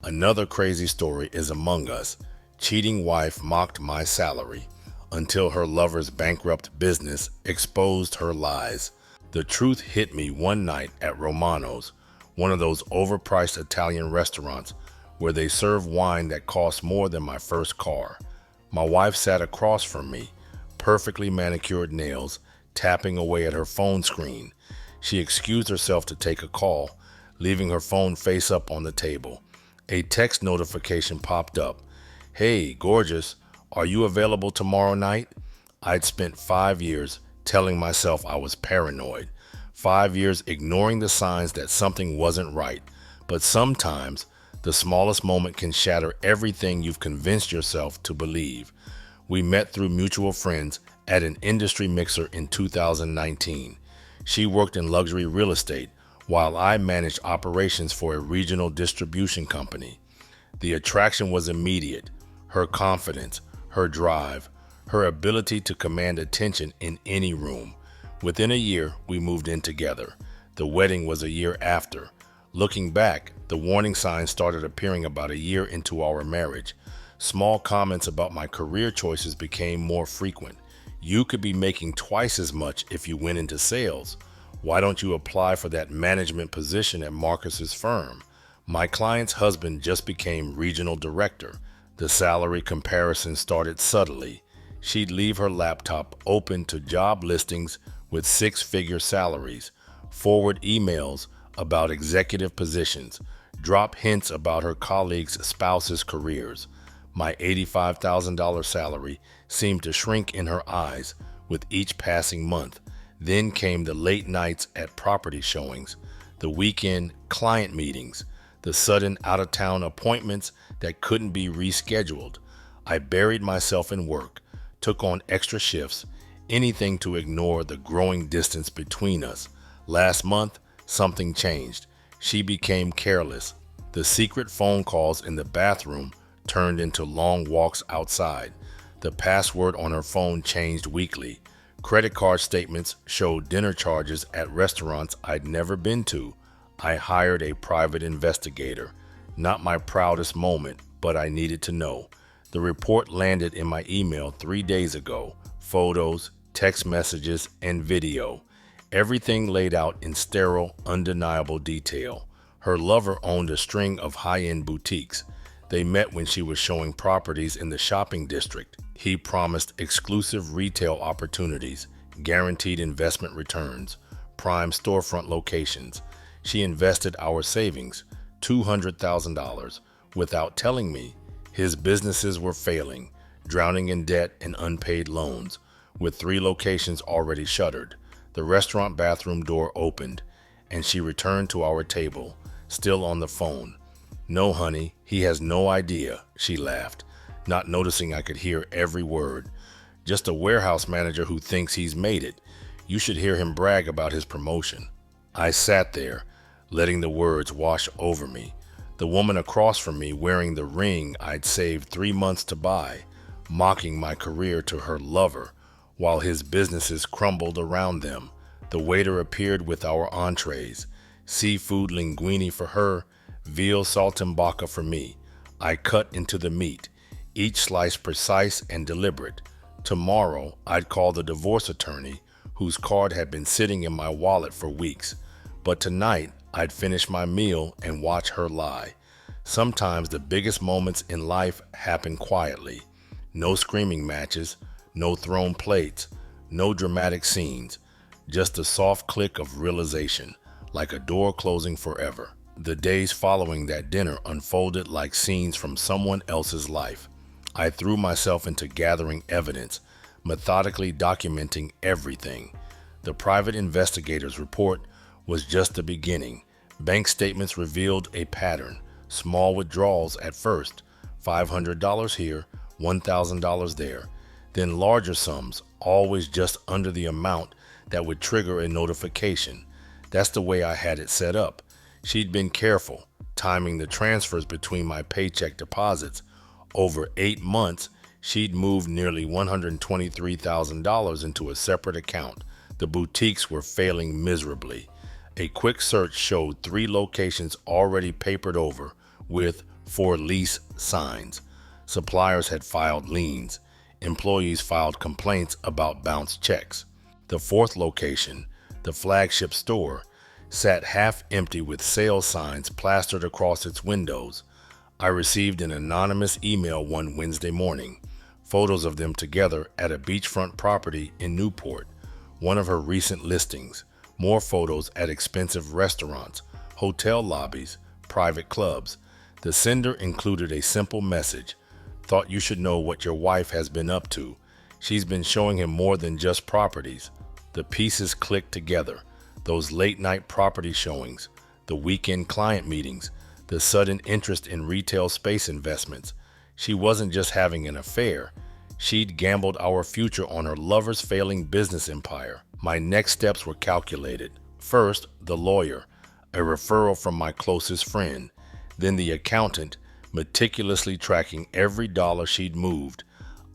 Another crazy story is among us. Cheating wife mocked my salary until her lover's bankrupt business exposed her lies. The truth hit me one night at Romano's, one of those overpriced Italian restaurants where they serve wine that costs more than my first car. My wife sat across from me, perfectly manicured nails, tapping away at her phone screen. She excused herself to take a call, leaving her phone face up on the table. A text notification popped up. "Hey, gorgeous, are you available tomorrow night?" I'd spent 5 years telling myself I was paranoid, 5 years ignoring the signs that something wasn't right. But sometimes, the smallest moment can shatter everything you've convinced yourself to believe. We met through mutual friends at an industry mixer in 2019. She worked in luxury real estate, while I managed operations for a regional distribution company. The attraction was immediate. Her confidence, her drive, her ability to command attention in any room. Within a year, we moved in together. The wedding was a year after. Looking back, the warning signs started appearing about a year into our marriage. Small comments about my career choices became more frequent. "You could be making twice as much if you went into sales. Why don't you apply for that management position at Marcus's firm?" My client's husband just became regional director. The salary comparison started subtly. She'd leave her laptop open to job listings with six-figure salaries, forward emails about executive positions, drop hints about her colleagues' spouses' careers. My $85,000 salary seemed to shrink in her eyes with each passing month. Then came the late nights at property showings, the weekend client meetings, the sudden out-of-town appointments that couldn't be rescheduled. I buried myself in work, took on extra shifts, anything to ignore the growing distance between us. Last month, something changed. She became careless. The secret phone calls in the bathroom turned into long walks outside. The password on her phone changed weekly. Credit card statements showed dinner charges at restaurants I'd never been to. I hired a private investigator. Not my proudest moment, but I needed to know. The report landed in my email 3 days ago. Photos, text messages, and video. Everything laid out in sterile, undeniable detail. Her lover owned a string of high-end boutiques. They met when she was showing properties in the shopping district. He promised exclusive retail opportunities, guaranteed investment returns, prime storefront locations. She invested our savings, $200,000, without telling me. His businesses were failing, drowning in debt and unpaid loans, with 3 locations already shuttered. The restaurant bathroom door opened, and she returned to our table, still on the phone. "No, honey, he has no idea," she laughed, not noticing I could hear every word. "Just a warehouse manager who thinks he's made it. You should hear him brag about his promotion." I sat there, letting the words wash over me. The woman across from me wearing the ring I'd saved 3 months to buy, mocking my career to her lover, while his businesses crumbled around them. The waiter appeared with our entrees, seafood linguine for her, veal saltimbocca for me. I cut into the meat, each slice precise and deliberate. Tomorrow, I'd call the divorce attorney, whose card had been sitting in my wallet for weeks. But tonight, I'd finish my meal and watch her lie. Sometimes the biggest moments in life happen quietly. No screaming matches, no thrown plates, no dramatic scenes, just a soft click of realization, like a door closing forever. The days following that dinner unfolded like scenes from someone else's life. I threw myself into gathering evidence, methodically documenting everything. The private investigator's report was just the beginning. Bank statements revealed a pattern. Small withdrawals at first, $500 here, $1,000 there. Then larger sums, always just under the amount that would trigger a notification. That's the way I had it set up. She'd been careful, timing the transfers between my paycheck deposits. Over 8 months, she'd moved nearly $123,000 into a separate account. The boutiques were failing miserably. A quick search showed 3 locations already papered over, with for lease signs. Suppliers had filed liens. Employees filed complaints about bounced checks. The fourth location, the flagship store, sat half empty with sale signs plastered across its windows. I received an anonymous email one Wednesday morning, photos of them together at a beachfront property in Newport, one of her recent listings, more photos at expensive restaurants, hotel lobbies, private clubs. The sender included a simple message: "Thought you should know what your wife has been up to. She's been showing him more than just properties." The pieces clicked together. Those late-night property showings, the weekend client meetings, the sudden interest in retail space investments. She wasn't just having an affair. She'd gambled our future on her lover's failing business empire. My next steps were calculated. First, the lawyer, a referral from my closest friend. Then the accountant, meticulously tracking every dollar she'd moved.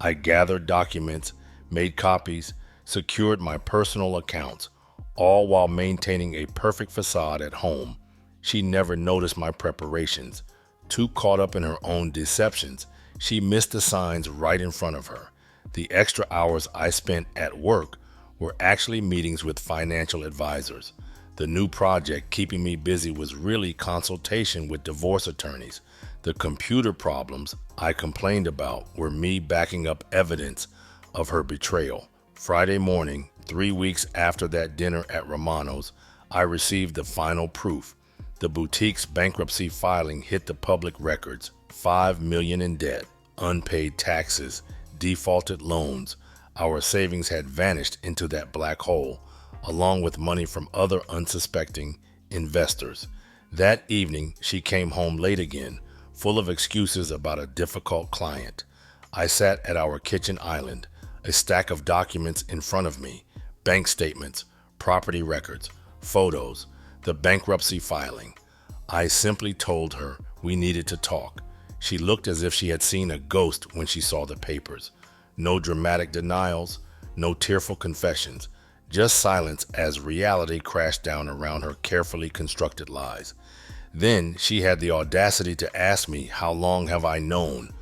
I gathered documents, made copies, secured my personal accounts, all while maintaining a perfect facade at home. She never noticed my preparations. Too caught up in her own deceptions, she missed the signs right in front of her. The extra hours I spent at work were actually meetings with financial advisors. The new project keeping me busy was really consultation with divorce attorneys. The computer problems I complained about were me backing up evidence of her betrayal. Friday morning, 3 weeks after that dinner at Romano's, I received the final proof. The boutique's bankruptcy filing hit the public records. $5 million in debt, unpaid taxes, defaulted loans. Our savings had vanished into that black hole, along with money from other unsuspecting investors. That evening, she came home late again, full of excuses about a difficult client. I sat at our kitchen island, a stack of documents in front of me, bank statements, property records, photos, the bankruptcy filing. I simply told her we needed to talk. She looked as if she had seen a ghost when she saw the papers. No dramatic denials, no tearful confessions, just silence as reality crashed down around her carefully constructed lies. Then she had the audacity to ask me, "How long have I known?"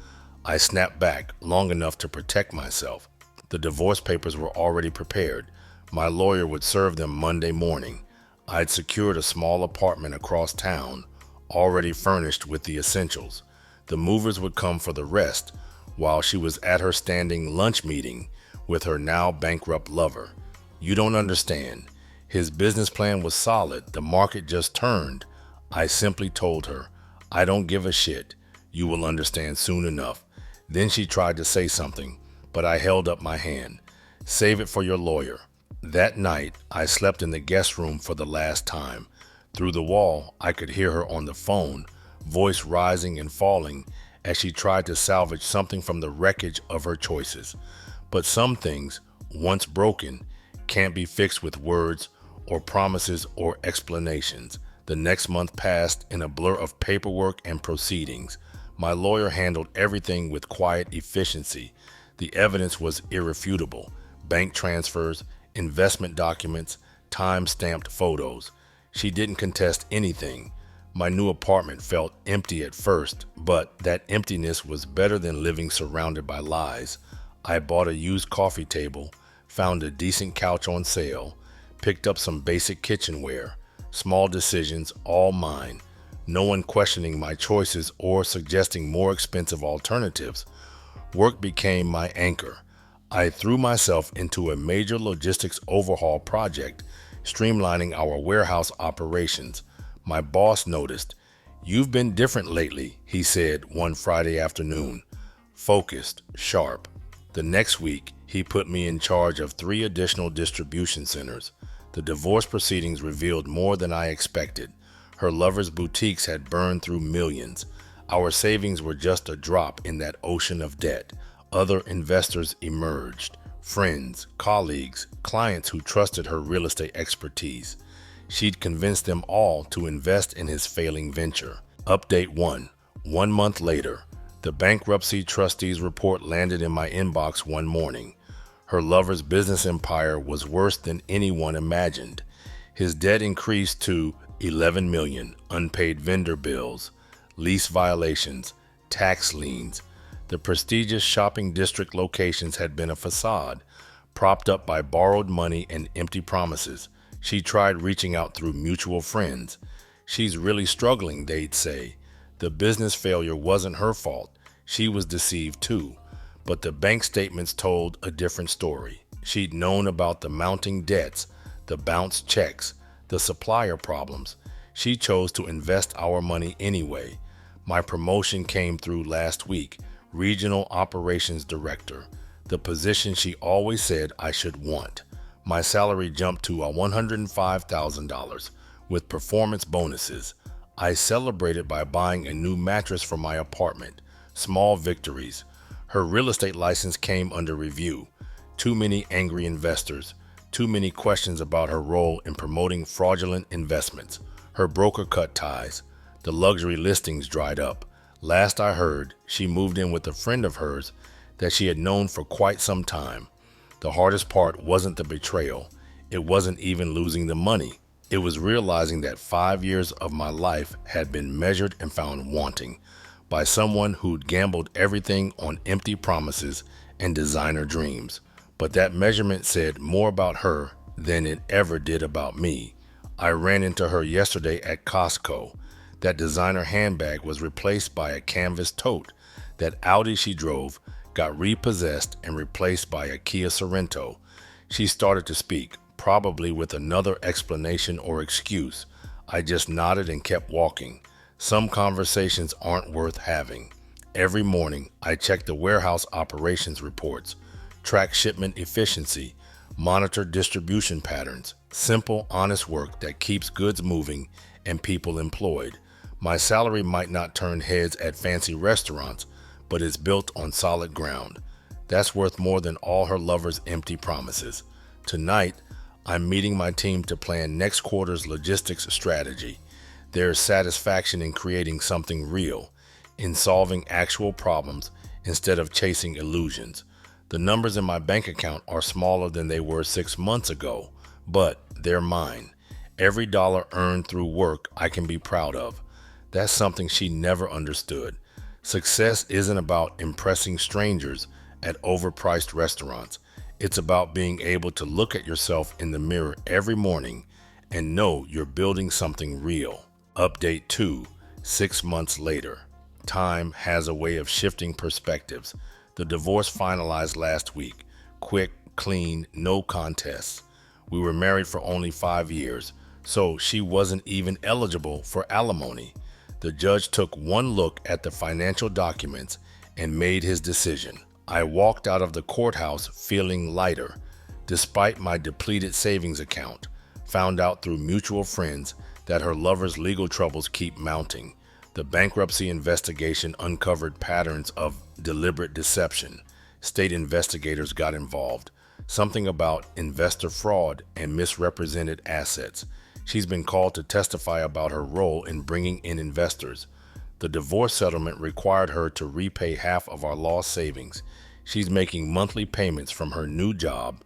I snapped back, "Long enough to protect myself." The divorce papers were already prepared. My lawyer would serve them Monday morning. I'd secured a small apartment across town, already furnished with the essentials. The movers would come for the rest, while she was at her standing lunch meeting with her now bankrupt lover. "You don't understand. His business plan was solid. The market just turned." I simply told her, "I don't give a shit. You will understand soon enough." Then she tried to say something, but I held up my hand. "Save it for your lawyer." That night, I slept in the guest room for the last time. Through the wall, I could hear her on the phone, voice rising and falling as she tried to salvage something from the wreckage of her choices. But some things, once broken, can't be fixed with words or promises or explanations. The next month passed in a blur of paperwork and proceedings. My lawyer handled everything with quiet efficiency. The evidence was irrefutable: bank transfers, investment documents, time-stamped photos. She didn't contest anything. My new apartment felt empty at first, but that emptiness was better than living surrounded by lies. I bought a used coffee table, found a decent couch on sale, picked up some basic kitchenware. Small decisions, all mine. No one questioning my choices or suggesting more expensive alternatives. Work became my anchor. I threw myself into a major logistics overhaul project, streamlining our warehouse operations. My boss noticed. "You've been different lately," he said one Friday afternoon. Focused, sharp. The next week, he put me in charge of 3 additional distribution centers. The divorce proceedings revealed more than I expected. Her lover's boutiques had burned through millions. Our savings were just a drop in that ocean of debt. Other investors emerged, friends, colleagues, clients who trusted her real estate expertise. She'd convinced them all to invest in his failing venture. Update 1. 1 month later, the bankruptcy trustee's report landed in my inbox one morning. Her lover's business empire was worse than anyone imagined. His debt increased to $11 million, unpaid vendor bills, lease violations, tax liens. The prestigious shopping district locations had been a facade, propped up by borrowed money and empty promises. She tried reaching out through mutual friends. She's really struggling, they'd say. The business failure wasn't her fault. She was deceived too. But the bank statements told a different story. She'd known about the mounting debts, the bounced checks, the supplier problems. She chose to invest our money anyway. My promotion came through last week, Regional Operations Director, the position she always said I should want. My salary jumped to $105,000 with performance bonuses. I celebrated by buying a new mattress for my apartment. Small victories. Her real estate license came under review. Too many angry investors. Too many questions about her role in promoting fraudulent investments. Her broker cut ties. The luxury listings dried up. Last I heard, she moved in with a friend of hers that she had known for quite some time. The hardest part wasn't the betrayal. It wasn't even losing the money. It was realizing that 5 years of my life had been measured and found wanting by someone who'd gambled everything on empty promises and designer dreams. But that measurement said more about her than it ever did about me. I ran into her yesterday at Costco. That designer handbag was replaced by a canvas tote. That Audi she drove got repossessed and replaced by a Kia Sorento. She started to speak, probably with another explanation or excuse. I just nodded and kept walking. Some conversations aren't worth having. Every morning, I check the warehouse operations reports, track shipment efficiency, monitor distribution patterns, simple, honest work that keeps goods moving and people employed. My salary might not turn heads at fancy restaurants, but it's built on solid ground. That's worth more than all her lover's empty promises. Tonight, I'm meeting my team to plan next quarter's logistics strategy. There's satisfaction in creating something real, in solving actual problems instead of chasing illusions. The numbers in my bank account are smaller than they were 6 months ago, but they're mine. Every dollar earned through work I can be proud of. That's something she never understood. Success isn't about impressing strangers at overpriced restaurants. It's about being able to look at yourself in the mirror every morning and know you're building something real. Update 2, 6 months later. Time has a way of shifting perspectives. The divorce finalized last week. Quick, clean, no contests. We were married for only 5 years, so she wasn't even eligible for alimony. The judge took one look at the financial documents and made his decision. I walked out of the courthouse feeling lighter, despite my depleted savings account. Found out through mutual friends that her lover's legal troubles keep mounting. The bankruptcy investigation uncovered patterns of deliberate deception. State investigators got involved. Something about investor fraud and misrepresented assets. She's been called to testify about her role in bringing in investors. The divorce settlement required her to repay half of our lost savings. She's making monthly payments from her new job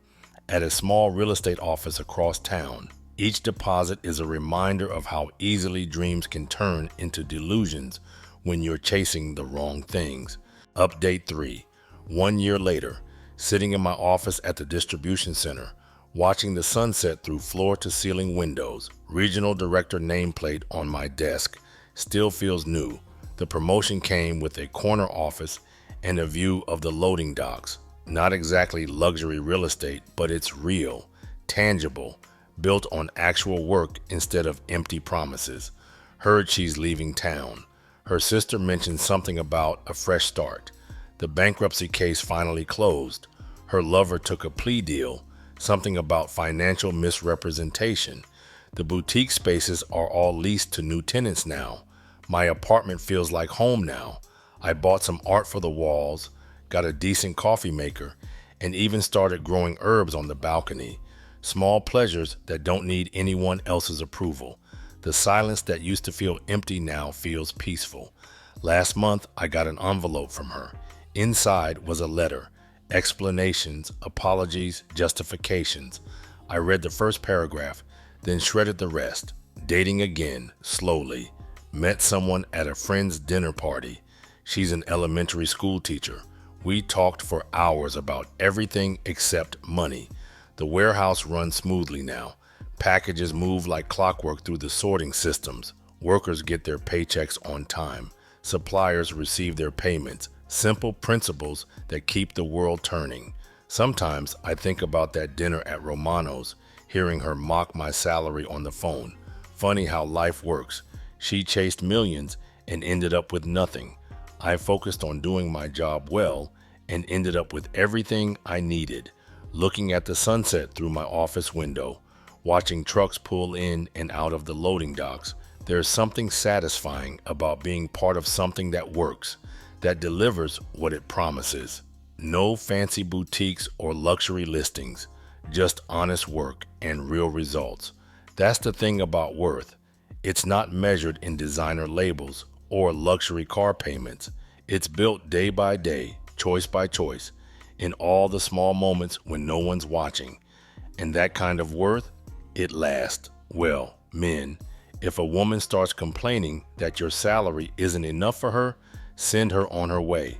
at a small real estate office across town. Each deposit is a reminder of how easily dreams can turn into delusions when you're chasing the wrong things. Update 3. 1 year later, sitting in my office at the distribution center, watching the sunset through floor-to-ceiling windows, regional director nameplate on my desk, still feels new. The promotion came with a corner office and a view of the loading docks. Not exactly luxury real estate, but it's real, tangible, built on actual work instead of empty promises. Heard she's leaving town. Her sister mentioned something about a fresh start. The bankruptcy case finally closed. Her lover took a plea deal. Something about financial misrepresentation. The boutique spaces are all leased to new tenants now. My apartment feels like home now. I bought some art for the walls, got a decent coffee maker, and even started growing herbs on the balcony. Small pleasures that don't need anyone else's approval. The silence that used to feel empty now feels peaceful. Last month, I got an envelope from her. Inside was a letter. Explanations, apologies, justifications. I read the first paragraph, then shredded the rest. Dating again, slowly. Met someone at a friend's dinner party. She's an elementary school teacher. We talked for hours about everything except money. The warehouse runs smoothly now. Packages move like clockwork through the sorting systems. Workers get their paychecks on time. Suppliers receive their payments. Simple principles that keep the world turning. Sometimes I think about that dinner at Romano's, hearing her mock my salary on the phone. Funny how life works. She chased millions and ended up with nothing. I focused on doing my job well and ended up with everything I needed. Looking at the sunset through my office window, watching trucks pull in and out of the loading docks, there's something satisfying about being part of something that works, that delivers what it promises. No fancy boutiques or luxury listings, just honest work and real results. That's the thing about worth. It's not measured in designer labels or luxury car payments. It's built day by day, choice by choice, in all the small moments when no one's watching. And that kind of worth, it lasts. Well, men, if a woman starts complaining that your salary isn't enough for her, send her on her way.